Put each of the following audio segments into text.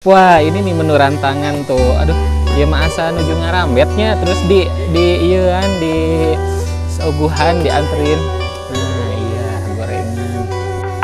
Wah, ini nih menu rantangan tuh. Aduh, ya masa nuju ngarambetnya terus di ieuan di sauguhan dianterin. Nah, iya, gorengan.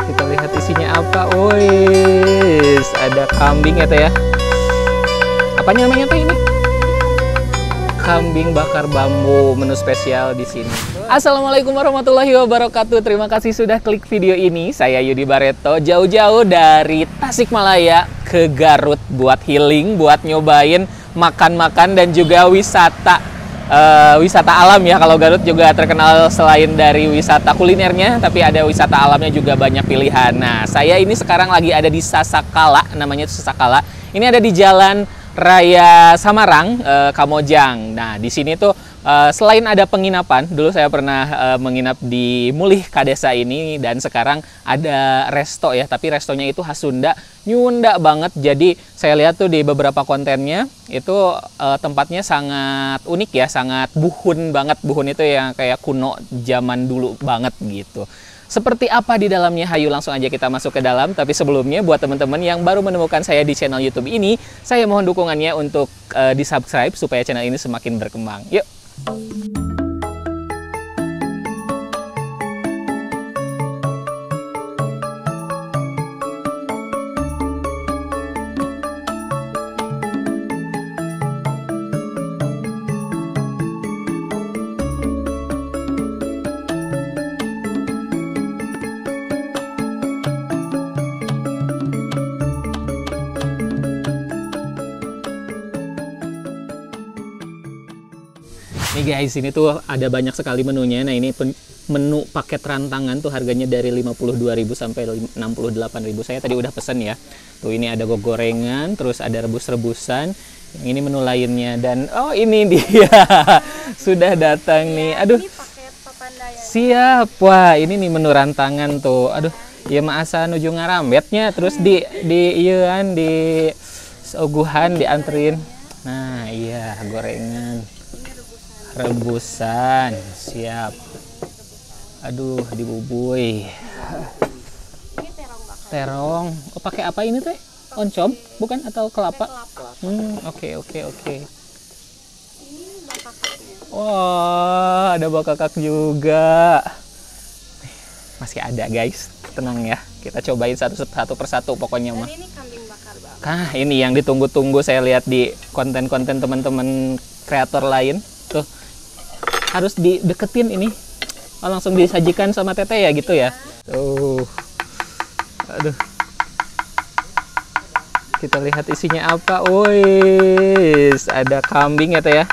Kita lihat isinya apa. Wis, ada kambing ya teh ya. Apa namanya teh ini? Kambing bakar bambu, menu spesial di sini. Assalamualaikum warahmatullahi wabarakatuh. Terima kasih sudah klik video ini. Saya Yudi Barreto, jauh-jauh dari Tasikmalaya ke Garut buat healing, buat nyobain makan-makan dan juga wisata alam ya. Kalau Garut juga terkenal selain dari wisata kulinernya, tapi ada wisata alamnya juga banyak pilihan. Nah, saya ini sekarang lagi ada di Sasakala, namanya Sasakala. Ini ada di Jalan Raya Samarang, Kamojang. Nah, di sini tuh selain ada penginapan, dulu saya pernah menginap di Mulih Kadesa ini, dan sekarang ada resto ya, tapi restonya itu khas Sunda, nyunda banget. Jadi saya lihat tuh di beberapa kontennya itu tempatnya sangat unik ya, sangat buhun banget. Buhun itu yang kayak kuno zaman dulu banget gitu. Seperti apa di dalamnya? Hayu langsung aja kita masuk ke dalam. Tapi sebelumnya buat teman-teman yang baru menemukan saya di channel YouTube ini, saya mohon dukungannya untuk di-subscribe supaya channel ini semakin berkembang. Yuk! Nih guys, ini tuh ada banyak sekali menunya. Nah, ini menu paket rantangan tuh harganya dari 52.000 sampai 68.000. Saya tadi udah pesen ya. Tuh ini ada gorengan, terus ada rebus-rebusan. Yang ini menu lainnya, dan oh ini dia sudah datang nih. Aduh. Ini paket papandaya. Siap. Wah, ini nih menu rantangan tuh. Aduh, ya masa nuju ngarambetnya terus di ieuan di sauguhan dianterin. Nah, iya, gorengan. Rebusan, siap. Aduh, dibubui. Ini terong bakar. Terong. Oh, pakai apa ini teh? Oncom, bukan, atau kelapa? Oke. Ini bakakaknya. Wah, ada bakakak juga. Masih ada guys, tenang ya. Kita cobain satu persatu pokoknya mah. Dan ini kambing bakar bang. Nah, ini yang ditunggu-tunggu, saya lihat di konten-konten teman-teman kreator lain. Tuh, harus dideketin ini. Oh, langsung disajikan sama teteh ya gitu ya. Tuh. Aduh. Kita lihat isinya apa. Wis, ada kambing ya teh ya.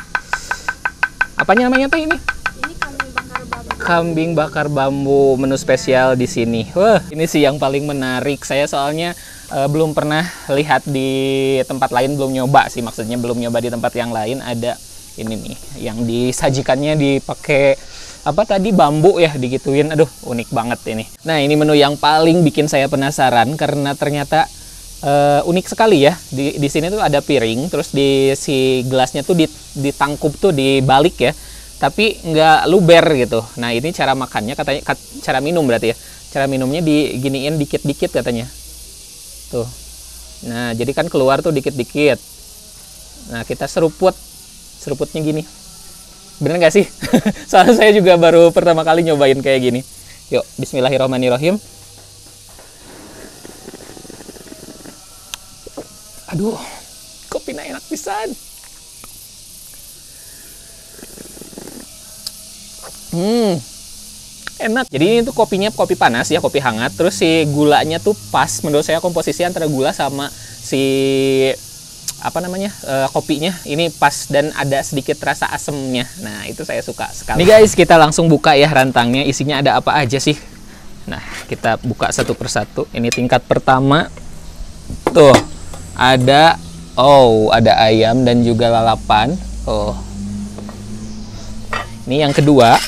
Apanya namanya teh ini? Ini kambing bakar bambu. Kambing bakar bambu, menu spesial di sini. Wah, ini sih yang paling menarik. Saya soalnya belum pernah lihat di tempat lain, belum nyoba sih, maksudnya belum nyoba di tempat yang lain. Ada ini nih yang disajikannya dipakai apa tadi, bambu ya, digituin. Aduh, unik banget ini. Nah, ini menu yang paling bikin saya penasaran karena ternyata unik sekali ya. Di sini tuh ada piring, terus di si gelasnya tuh ditangkup tuh dibalik ya, tapi nggak luber gitu. Nah, ini cara makannya katanya, cara minum berarti ya. Cara minumnya diginiin dikit-dikit katanya. Tuh. Nah, jadi kan keluar tuh dikit-dikit. Nah, kita seruputnya gini. Bener nggak sih? Soalnya saya juga baru pertama kali nyobain kayak gini. Yuk, bismillahirrahmanirrahim. Aduh, kopinya enak pisan. Enak. Jadi ini tuh kopinya kopi panas ya, kopi hangat. Terus si gulanya tuh pas, menurut saya komposisi antara gula sama si apa namanya, kopinya ini pas, dan ada sedikit rasa asemnya. Nah, itu saya suka sekali. Nih guys, kita langsung buka ya rantangnya. Isinya ada apa aja sih? Nah, kita buka satu persatu. Ini tingkat pertama. Tuh, ada ayam dan juga lalapan. Oh. Ini yang kedua.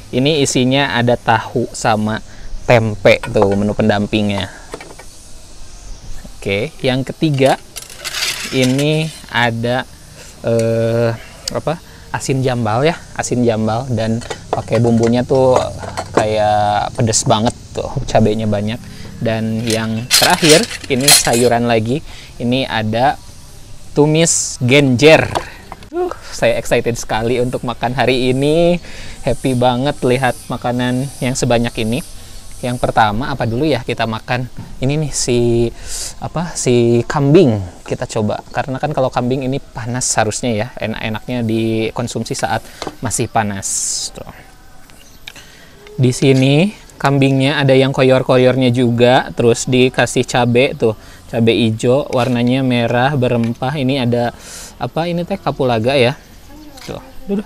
Ini isinya ada tahu sama tempe tuh, menu pendampingnya. Oke, yang ketiga ini ada asin jambal ya, asin jambal, dan pakai bumbunya tuh kayak pedes banget tuh, cabenya banyak. Dan yang terakhir, ini sayuran lagi. Ini ada tumis genjer. Saya excited sekali untuk makan hari ini. Happy banget lihat makanan yang sebanyak ini. Yang pertama apa dulu ya kita makan? Ini nih si kambing. Kita coba. Karena kan kalau kambing ini panas harusnya ya. Enak-enaknya dikonsumsi saat masih panas. Tuh. Di sini kambingnya ada yang koyor-koyornya juga, terus dikasih cabe tuh, cabe hijau, warnanya merah berempah. Ini ada apa ini teh kapulaga ya. Tuh, dulu.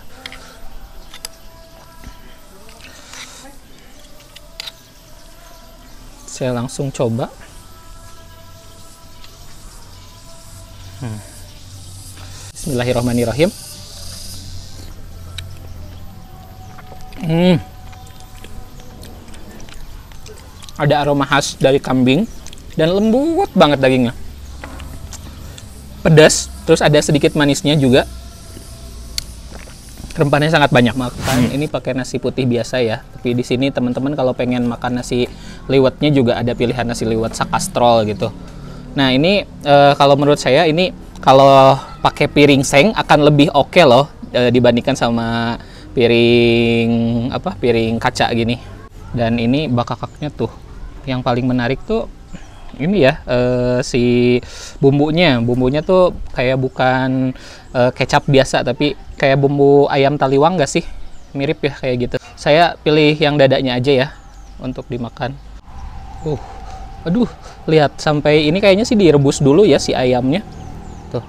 Saya langsung coba. Bismillahirrahmanirrahim. Ada aroma khas dari kambing dan lembut banget dagingnya. Pedas, terus ada sedikit manisnya juga. Rempahnya sangat banyak. Makan ini pakai nasi putih biasa ya. Tapi di sini teman-teman kalau pengen makan nasi liwetnya juga ada pilihan nasi liwet sakastrol gitu. Nah ini kalau menurut saya ini kalau pakai piring seng akan lebih oke loh dibandingkan sama piring piring kaca gini. Dan ini bakakaknya tuh. Yang paling menarik tuh ini ya si bumbunya tuh kayak bukan kecap biasa tapi kayak bumbu ayam taliwang gak sih, mirip ya kayak gitu. Saya pilih yang dadanya aja ya untuk dimakan. Aduh, lihat sampai ini kayaknya sih direbus dulu ya si ayamnya tuh.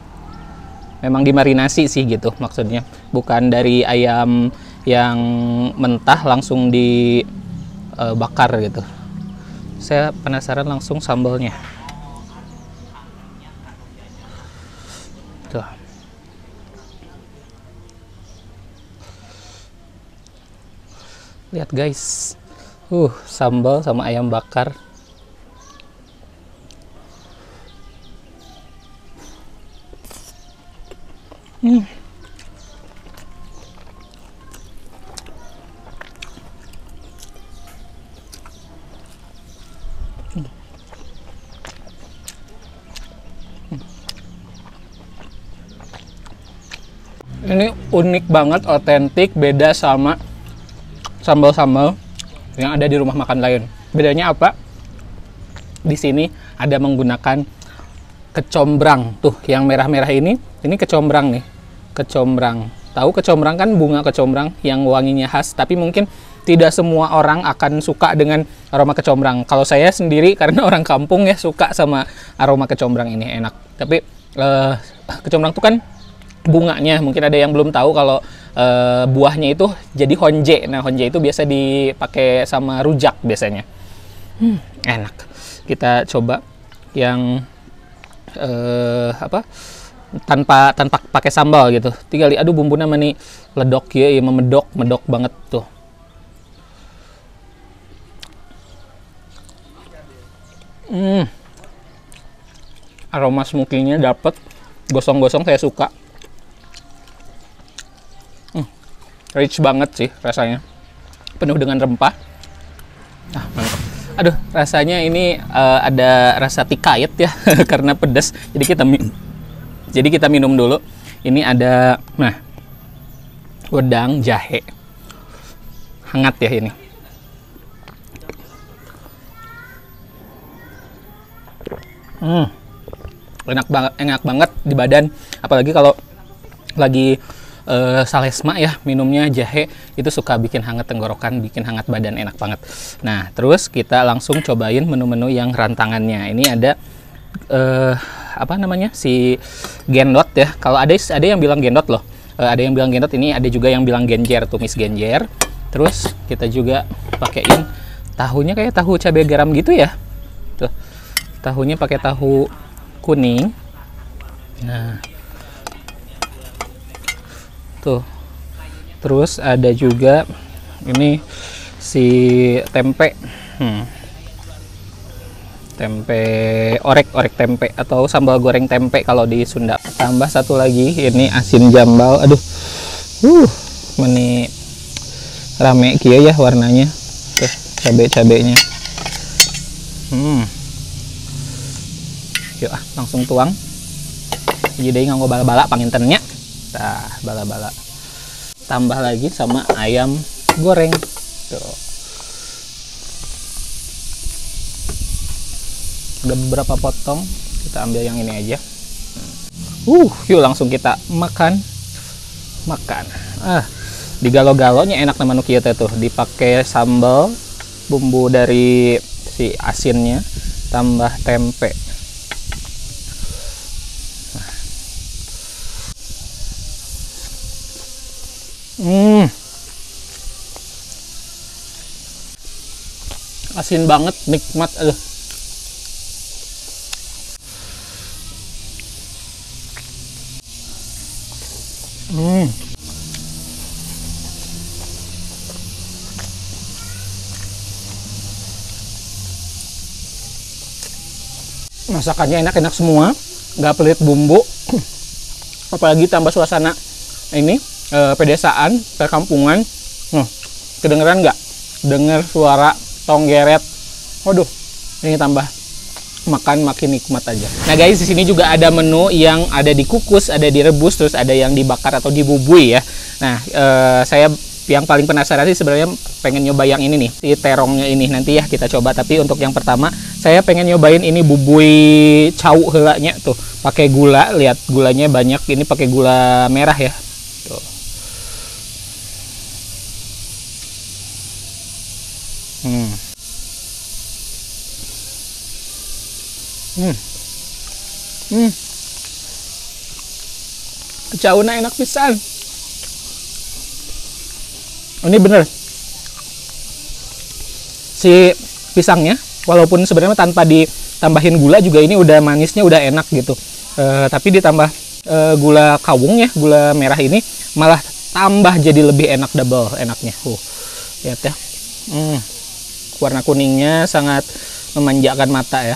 Memang dimarinasi sih gitu maksudnya, bukan dari ayam yang mentah langsung dibakar gitu. Saya penasaran langsung sambalnya. Tuh. Lihat guys. Sambal sama ayam bakar. Ini unik banget, otentik, beda sama sambal-sambal yang ada di rumah makan lain. Bedanya apa? Di sini ada menggunakan kecombrang. Tuh, yang merah-merah ini kecombrang nih. Kecombrang. Tahu kecombrang kan bunga kecombrang yang wanginya khas, tapi mungkin tidak semua orang akan suka dengan aroma kecombrang. Kalau saya sendiri karena orang kampung ya suka sama aroma kecombrang ini, enak. Tapi kecombrang itu kan bunganya, mungkin ada yang belum tahu kalau buahnya itu jadi honje. Nah, honje itu biasa dipakai sama rujak biasanya. Enak. Kita coba yang tanpa pakai sambal gitu. Tinggal aduh bumbunya meni ledok ya, medok banget tuh. Aroma smoky-nya dapet, gosong-gosong saya suka. Rich banget sih rasanya, penuh dengan rempah. Mantap. Aduh, rasanya ini ada rasa tikayet ya karena pedas. Jadi kita minum dulu. Ini ada wedang jahe hangat ya ini. Enak banget di badan, apalagi kalau lagi salesma ya, minumnya jahe itu suka bikin hangat tenggorokan, bikin hangat badan, enak banget. Nah, terus kita langsung cobain menu-menu yang rantangannya. Ini ada si gendot ya. Kalau ada yang bilang gendot loh. Ada yang bilang gendot, ini ada juga yang bilang genjer, tumis genjer. Terus kita juga pakein tahunya kayak tahu cabai garam gitu ya. Tuh. Tahunya pakai tahu kuning. Nah, tuh. Terus ada juga ini si tempe. Tempe orek tempe atau sambal goreng tempe kalau di Sunda. Tambah satu lagi ini asin jambal. Aduh. Meni rame kia ya warnanya. Tuh, cabai-cabainya. Yuk langsung tuang. Jadi nganggo bala-bala pangintennya. Nah, bala-bala. Tambah lagi sama ayam goreng. Tuh. Udah beberapa potong, kita ambil yang ini aja. Yuk langsung kita makan. Digalo-galonya enak nama nu kieu teh tuh, dipakai sambal, bumbu dari si asinnya, tambah tempe. Asin banget, nikmat. Masakannya enak-enak semua, nggak pelit bumbu, apalagi tambah suasana ini pedesaan, perkampungan. Kedengeran nggak? Dengar suara tonggeret. Waduh, ini tambah makan makin nikmat aja. Nah guys, di sini juga ada menu yang ada dikukus, ada direbus, terus ada yang dibakar atau dibubui ya. Nah, saya yang paling penasaran sih sebenarnya pengen nyoba yang ini nih, si terongnya ini. Nanti ya kita coba, tapi untuk yang pertama saya pengen nyobain ini bubui cau heulanya tuh, pakai gula. Lihat gulanya banyak, ini pakai gula merah ya. Tuh. Cauna enak pisan. Ini bener, si pisangnya walaupun sebenarnya tanpa ditambahin gula juga ini udah manisnya udah enak gitu. Tapi ditambah gula kawung ya, gula merah ini malah tambah jadi lebih enak, double enaknya. Lihat ya, warna kuningnya sangat memanjakan mata ya.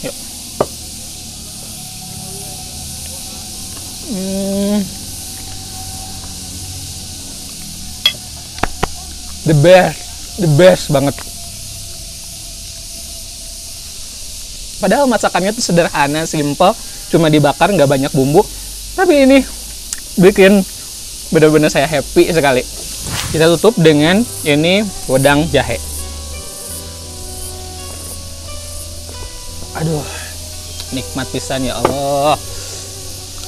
Yuk. The best banget. Padahal masakannya tuh sederhana, simple, cuma dibakar, nggak banyak bumbu. Tapi ini bikin benar-benar saya happy sekali. Kita tutup dengan ini wedang jahe. Aduh, nikmat pisan ya Allah.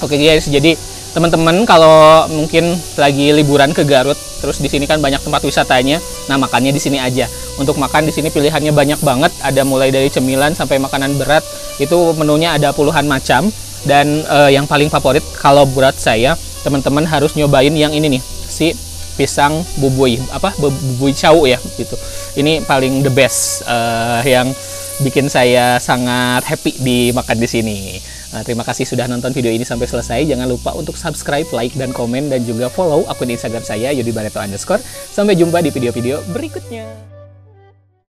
Oke guys, jadi teman-teman kalau mungkin lagi liburan ke Garut, terus di sini kan banyak tempat wisatanya. Nah, makannya di sini aja. Untuk makan di sini pilihannya banyak banget, ada mulai dari cemilan sampai makanan berat. Itu menunya ada puluhan macam. Dan yang paling favorit kalau buat saya, teman-teman harus nyobain yang ini nih, si pisang bubui, bubui cau ya gitu. Ini paling the best yang bikin saya sangat happy dimakan di sini. Terima kasih sudah nonton video ini sampai selesai. Jangan lupa untuk subscribe, like, dan komen, dan juga follow akun Instagram saya, yudibareto_. Sampai jumpa di video-video berikutnya.